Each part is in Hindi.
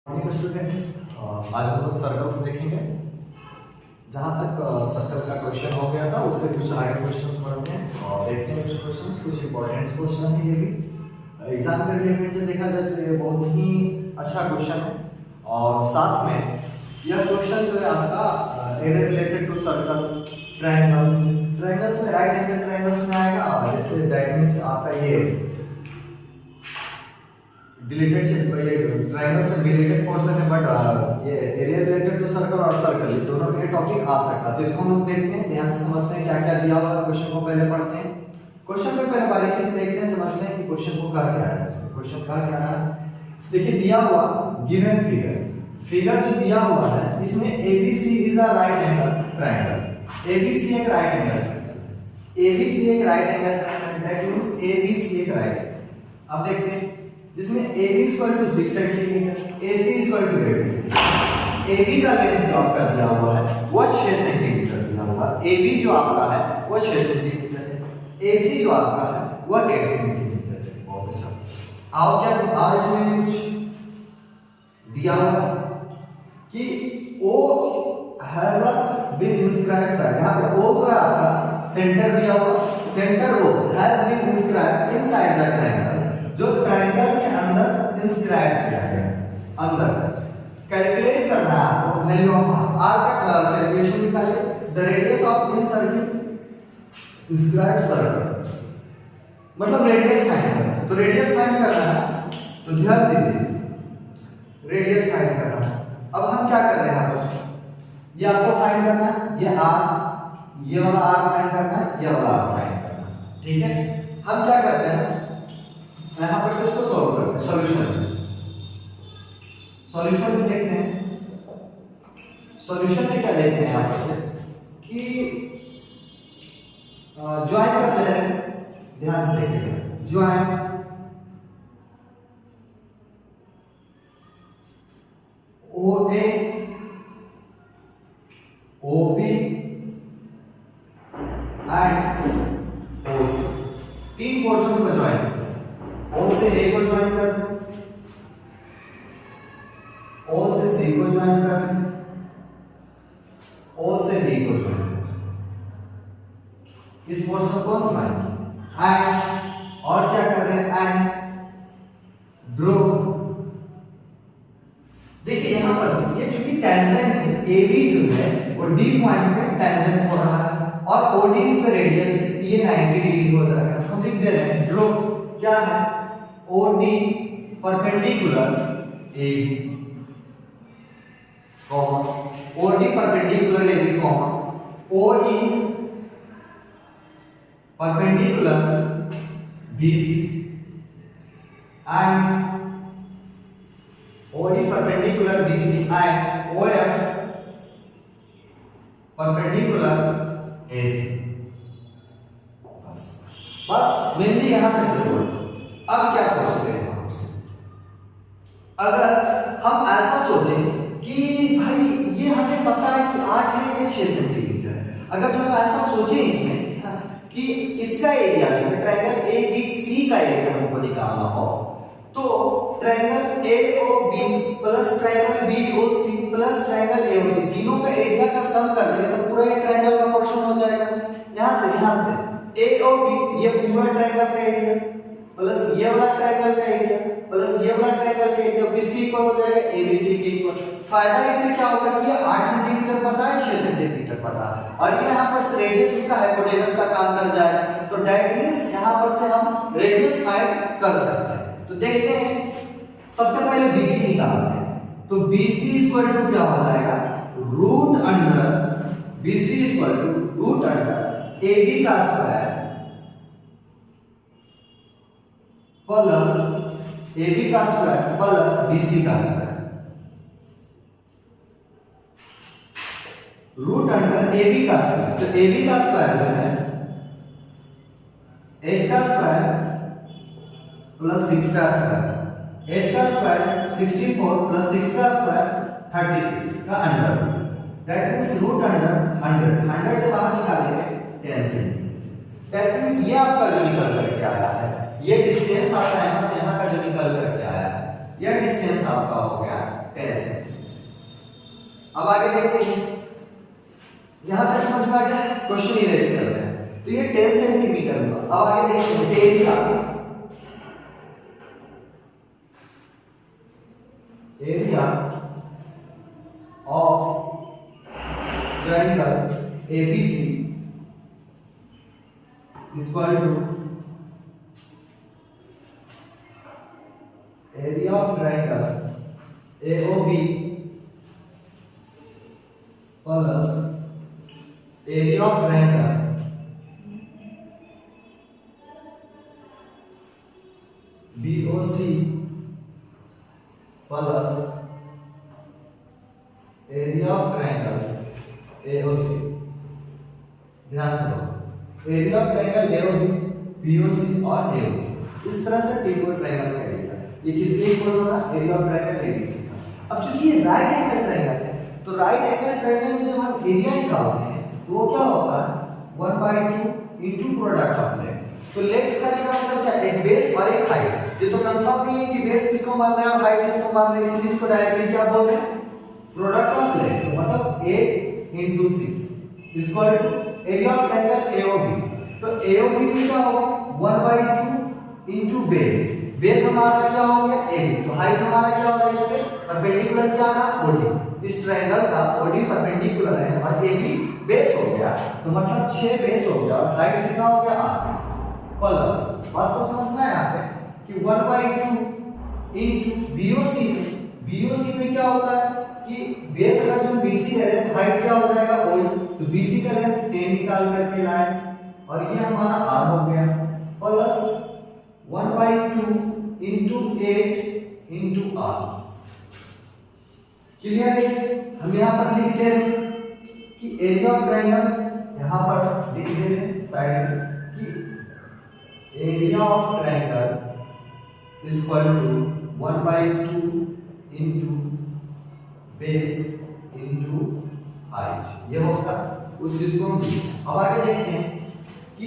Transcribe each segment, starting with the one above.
स्टूडेंट्स, आज हम लोग सर्कल्स देखेंगे। जहाँ तक सर्कल का क्वेश्चन हो गया था उससे कुछ आगे क्वेश्चंस पढ़ते हैं और देखते हैं कुछ क्वेश्चंस, कुछ इंपॉर्टेंट क्वेश्चन है। ये भी एग्जाम के रिलेटेड से देखा जाए तो ये बहुत ही अच्छा क्वेश्चन है। और साथ में यह क्वेश्चन जो है आपका रिलेटेड टू सर्कल, ट्रायंगल्स में राइट एंगल ट्रायंगल्स में आएगा। जैसे दैट मींस आपका ये डिलीटेड से ये ट्रायंगल से रिलेटेड पोर्शन है, बट ये एरिया रिलेटेड टू सर्कल और सर्कल ये दोनों में टॉपिक आ सकता है। तो इसको हम लोग देखते हैं, ध्यान से समझते हैं क्या क्या दिया हुआ है। क्वेश्चन को पहले पढ़ते हैं, क्वेश्चन को पहले बारीकी से देखते हैं, समझते हैं कि क्वेश्चन को कह क्या रहा है। इसमें क्वेश्चन कह क्या रहा है, देखिए दिया हुआ गिवन फिगर जो दिया हुआ है इसमें ABC is a right angle triangle. ABC एक राइट एंगल ट्रायंगल, ABC एक right angle triangle, that means ABC एक राइट। अब देखते हैं जिसमें AB = 6 centimetre, AC = 8 centimetre. AB का लेंथ जो आपका दिया हुआ है वो 6 सेंटीमीटर दिया हुआ है। AB जो आपका है वो 6 सेंटीमीटर है, AC जो आपका है वो 8 सेंटीमीटर है। बहुत अच्छा। आओ क्या आज इसमें कुछ दिया हुआ है कि O has been inscribed, यहाँ पर O जो है आपका सेंटर दिया हुआ, centre O has been inscribed inside the triangle, जो ट्रायंगल के अंदर इंस्क्राइब किया गया अंदर। कैलकुलेट करना है आपको वैल्यू ऑफ r का कैलकुलेशन निकालिए। The radius of in circle inscribe circle, मतलब रेडियस फाइंड करना है। तो रेडियस फाइंड करना है तो ध्यान दीजिए, रेडियस फाइंड करना है। अब हम क्या कर रहे हैं आपस में, ये आपको फाइंड करना है, ये r, ये वाला r फाइंड करना है, ये वाला r फाइंड करना है। ठीक है, हम क्या करते हैं यहां पर से इसको सॉल्व करते हैं। सॉल्यूशन में देखते हैं, सॉल्यूशन में क्या देखते हैं यहां पर से कि ज्वाइन कर ले रहे हैं। ध्यान से देखिए, join OA OB and OC, तीन पोर्शन को ज्वाइन, O से A को ज्वाइन कर, O से C को ज्वाइन कर, O से D को ज्वाइन कर, इस पोर्शन को ज्वाइन एंड और क्या कर रहे हैं एंड ड्रॉ। देखिए यहां पर ये चूंकि टेंजेंट है, AB जो है वो D पॉइंट पे टेंजेंट हो रहा है और OD इसका रेडियस है, ये 90 डिग्री हो जाएगा। हम लिख दे रहे हैं ड्रॉ क्या है, OD perpendicular AB comma, OD perpendicular AB comma, OE perpendicular BC and OE perpendicular BC and OF perpendicular AC। बस मेनली यहां तक जरूरत है। अब क्या सोचते हैं आपसे, अगर हम ऐसा सोचें कि भाई ये हमें पता है कि 8 है, ये 6 सेंटीमीटर है। अगर जो हम ऐसा सोचें इसमें कि इसका एरिया जो है ट्रायंगल ABC का एरिया हमको निकालना हो, तो triangle AOB plus triangle BOC plus triangle AOC तीनों का एरिया का सम कर देंगे तो पूरा ये ट्रायंगल का पोर्शन हो जाएगा। यहां से AOB ये पूरा ट्रायंगल का एरिया प्लस ये वाला ट्रायंगल का एरिया प्लस ये वाला ट्रायंगल का एरिया किसके इक्वल हो जाएगा, ABC के इक्वल। फायदा इससे क्या होगा कि ये 8 सेंटीमीटर पता है, 6 सेंटीमीटर पता है और ये यहां पर रेडियस उसका हाइपोटेनस का काम कर जाएगा। तो दैट मींस यहां पर से हम रेडियस फाइंड कर सकते हैं। तो देखते हैं, सबसे पहले BC निकालते हैं। तो BC = क्या हो जाएगा, root under BC = root under AB का स्क्वायर प्लस AB का स्क्वायर प्लस BC का स्क्वायर, रूट अंडर AB का स्क्वायर। तो AB का स्क्वायर जो है 8 का स्क्वायर प्लस 6 का स्क्वायर, 8 का स्क्वायर 64 प्लस 6 का स्क्वायर 36 का अंडर, दैट मींस रूट अंडर 100 से बाहर निकालेंगे 10 सेंटीमीटर। दैट मींस ये आपका जो निकल करके आया है, ये डिस्टेंस आपका यहां से यहां का जो निकल करके आया है, यह डिस्टेंस आपका हो गया 10 अब आगे देखते हैं, यहां तक समझ में आ गया, क्वेश्चन इरेज कर रहे हैं। तो ये 10 सेंटीमीटर हुआ। अब आगे देखते हैं, जैसे area of triangle ABC equal to area of triangle AOB plus area of triangle BOC plus area of triangle AOC। ध्यान से लो, area of triangle AOB, BOC और AOC, इस तरह से टेबल ट्रायंगल का एरिया ये किसके इक्वल होगा, एरिया ऑफ ट्रायंगल ABC का। अब चूंकि ये राइट एंगल ट्रायंगल है, तो राइट एंगल ट्रायंगल में जब हम एरिया निकालते हैं तो वो क्या होता है, 1/2 इनटू प्रोडक्ट ऑफ लेग्स। तो लेग्स का मतलब क्या, एक बेस और एक हाइट। ये तो कंफर्म नहीं है कि बेस किसको मान रहे हैं और हाइट किसको मान रहे हैं, इसलिए इसको डायरेक्टली क्या बोलते हैं, प्रोडक्ट ऑफ लेग्स। मतलब 8 × 6 equal to area of triangle AOB। तो AOB भी क्या होगा, 1/2 इनटू बेस। बेस हमारा क्या हो गया AB, तो हाइट हमारा क्या होगा, इस पे परपेंडिकुलर क्या है OD। इस ट्रायंगल का OD परपेंडिकुलर है और AB बेस हो गया, तो मतलब 6 बेस हो गया और हाइट कितना हो गया 8 प्लस। बात तो समझना है यहाँ पे कि 1/2 इनटू BOC। BOC में क्या होता है कि बेस अगर जो BC है तो हाइट क्या हो जाएगा OD, तो BC का लेंथ 10 निकाल करके लाए और ये हमारा R हो गया plus 1/2 into 8 into R। Clear है? हम यहाँ पर लिख दे रहे हैं कि एरिया ऑफ ट्रायंगल, यहाँ पर लिख दे रहे हैं साइड में कि area of triangle equal to 1/2 into base into height. ये होगा उस चीज को। अब आगे देखते हैं कि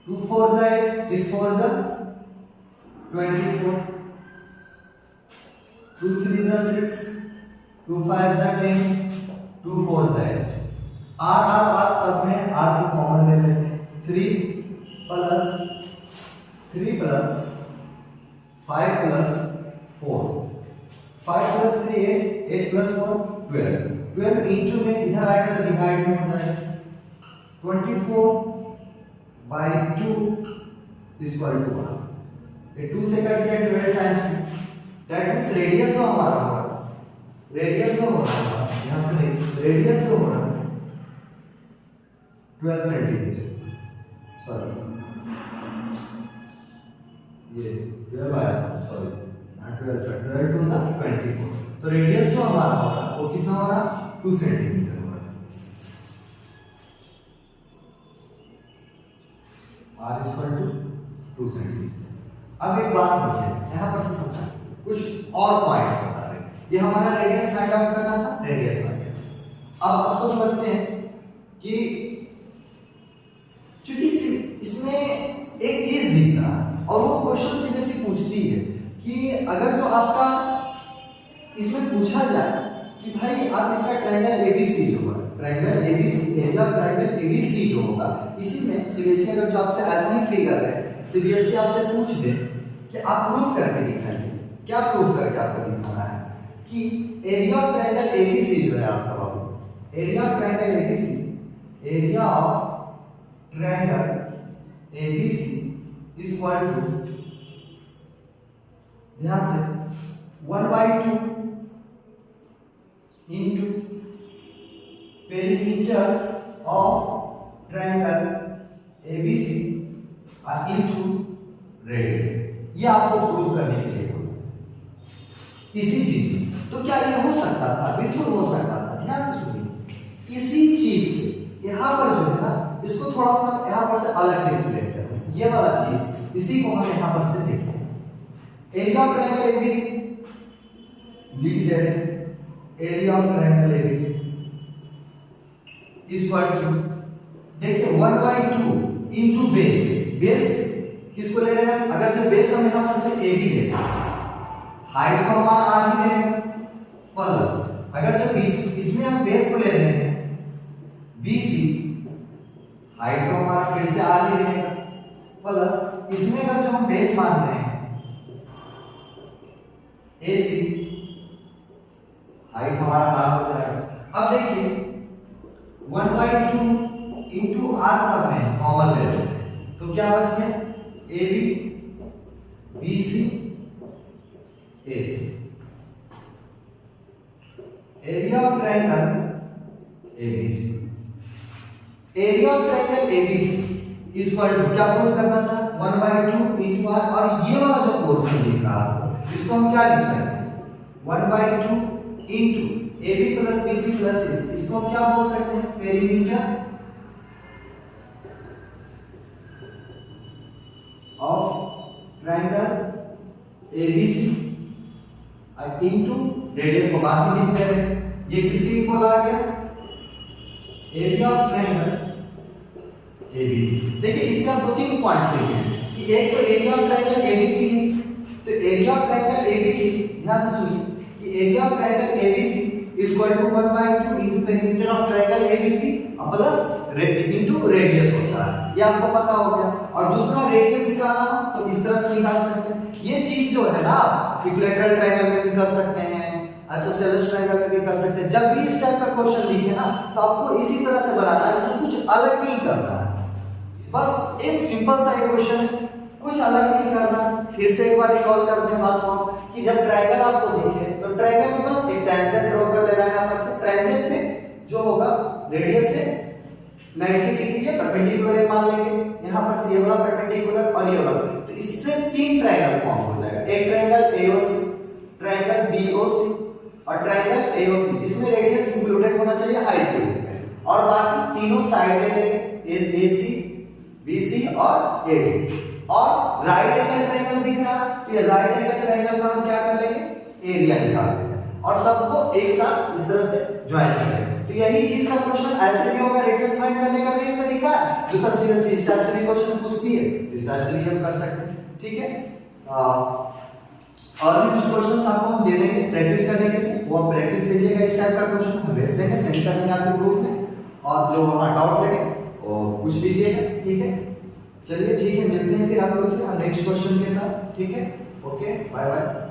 2 4 जाए 6 4 जा 24, 2 3 जा 6, 2 5 जा 10, 2 4 जा 8। R सब में R को कॉमन ले लेते हैं। 3 plus 5 plus 4, 5 plus 3 8, 8 plus 4 12, 12 into में इधर आएगा तो डिवाइड में हो जाएगा 24/2 इक्वल टू 1। ये 2 से कट गया 12 टाइम्स, दैट मींस रेडियस जो हमारा होगा, रेडियस जो होगा यहां से नहीं, रेडियस जो होगा 12 सेंटीमीटर, सॉरी ये 12 आया था, सॉरी 12 2 सा 24। तो रेडियस जो हमारा होगा वो कितना हो रहा, 2 सेंटीमीटर हो रहा। R equal to 2 centimetre. अब एक बात समझिए, यहां पर से समझा कुछ और पॉइंट्स बता रहे हैं। ये हमारा रेडियस फाइंड आउट करना था, रेडियस आ गया। अब आपको समझते हैं कि चूंकि इसमें एक चीज दिख रहा है और वो क्वेश्चन सीधे से पूछती है कि अगर जो आपका इसमें पूछा जाए कि भाई आप इसका ट्रायंगल ABC जो है, triangle ABC, area of triangle ABC जो होगा, इसी में सीबीएसई अगर जो आपसे ऐसा ही फिगर है, सीबीएसई आपसे पूछ दे कि आप प्रूफ करके दिखाइए, क्या प्रूफ करके आपको दिखाना है कि एरिया ऑफ ट्रायंगल ABC जो है आपका बाबू, area of triangle ABC, area of triangle ABC equal to, ध्यान से 1/2 into perimeter of triangle ABC into radius. ये आपको प्रूव करने के लिए बोला इसी चीज। तो क्या ये हो सकता था? बिल्कुल हो सकता था। ध्यान से सुनिए, इसी चीज से यहां पर जो है ना, इसको थोड़ा सा यहां पर से अलग से एक्सप्लेन करें। ये वाला चीज इसी को हम यहां पर से देखें। एरिया ऑफ ट्रायंगल ABC लिख दे रहे हैं, area of triangle ABC equal to, देखिए 1/2 इनटू बेस। बेस किसको ले रहे हैं? अगर जो बेस हम यहां पर से AB ले रहे हैं, हाइट को हमारा R ही रहेगा, प्लस अगर जो BC, इसमें हम बेस को ले रहे हैं BC, हाइट तो हमारा फिर से R ही रहेगा, प्लस इसमें अगर जो हम बेस मान रहे हैं AC, हाइट हमारा R हो जाएगा। अब देखिए 1/2 इंटू R सब में कॉमन ले लेते हैं, तो क्या बच गया AB BC AC। Area of triangle ABC, area of triangle ABC equal to क्या प्रूव करना था 1/2 इंटू R, और ये वाला जो पोर्शन दिख रहा है इसको हम क्या लिख सकते हैं 1/2 into AB plus BC plus AC, इसको हम क्या बोल सकते हैं perimeter of triangle ABC into radius को बाद में लिख रहे हैं। ये किसके इक्वल आ गया एरिया ऑफ ट्रायंगल ABC। देखिए इससे आप दो तीन पॉइंट सीखे कि एक तो एरिया ऑफ ट्रायंगल ABC है, तो एरिया ऑफ ट्रायंगल ABC ध्यान से सुनिए कि area of triangle ABC equal to 1/2 into perimeter of triangle ABC plus into radius होता है, ये आपको पता हो गया। और दूसरा रेडियस निकालना तो इस तरह से निकाल सकते हैं। ये चीज जो है ना आप इक्विलैटरल ट्रायंगल में भी कर सकते हैं, आइसोसेलेस ट्रायंगल में भी कर सकते हैं। जब भी इस टाइप का क्वेश्चन दिखे ना तो आपको इसी तरह से बनाना है, इसमें कुछ अलग नहीं करना है, बस एक सिंपल सा क्वेश्चन है, कुछ अलग नहीं करना। फिर से एक बार रिकॉल करते हैं बात को कि जब ट्रायंगल आपको दिखे तो ट्रायंगल में बस एक टेंजेंट ड्रॉ कर लेना है। यहां पर से टेंजेंट में जो होगा रेडियस से 90 डिग्री या परपेंडिकुलर मान लेंगे, यहां पर से ये वाला परपेंडिकुलर और ये वाला, तो इससे तीन ट्रायंगल फॉर्म हो जाएगा। एक ट्रायंगल AOC, ट्रायंगल BOC और ट्रायंगल AOC जिसमें रेडियस इंक्लूडेड होना चाहिए हाइट के रूप में, और बाकी तीनों साइड में लेंगे AC BC और AD। और राइट एंगल ट्रायंगल दिख रहा है तो ये राइट एंगल ट्रायंगल का हम क्या कर लेंगे एरिया निकाल लेंगे और सबको एक साथ इस तरह से ज्वाइन करेंगे। तो यही चीज का क्वेश्चन ऐसे भी होगा, रेडियस फाइंड करने का भी एक तरीका है, दूसरा सीधा इस टाइप से भी क्वेश्चन पूछ भी है, इस टाइप से भी हम कर सकते हैं। ठीक है, और भी कुछ क्वेश्चंस आपको हम दे देंगे प्रैक्टिस करने के लिए, वो आप प्रैक्टिस कीजिएगा। इस टाइप का क्वेश्चन हम भेज देंगे, सेंड कर देंगे आपके ग्रुप में, और जो वहां डाउट लगे वो पूछ लीजिएगा। ठीक है, चलिए ठीक है, मिलते हैं फिर आप लोग से नेक्स्ट क्वेश्चन के साथ। ठीक है, ओके, बाय बाय।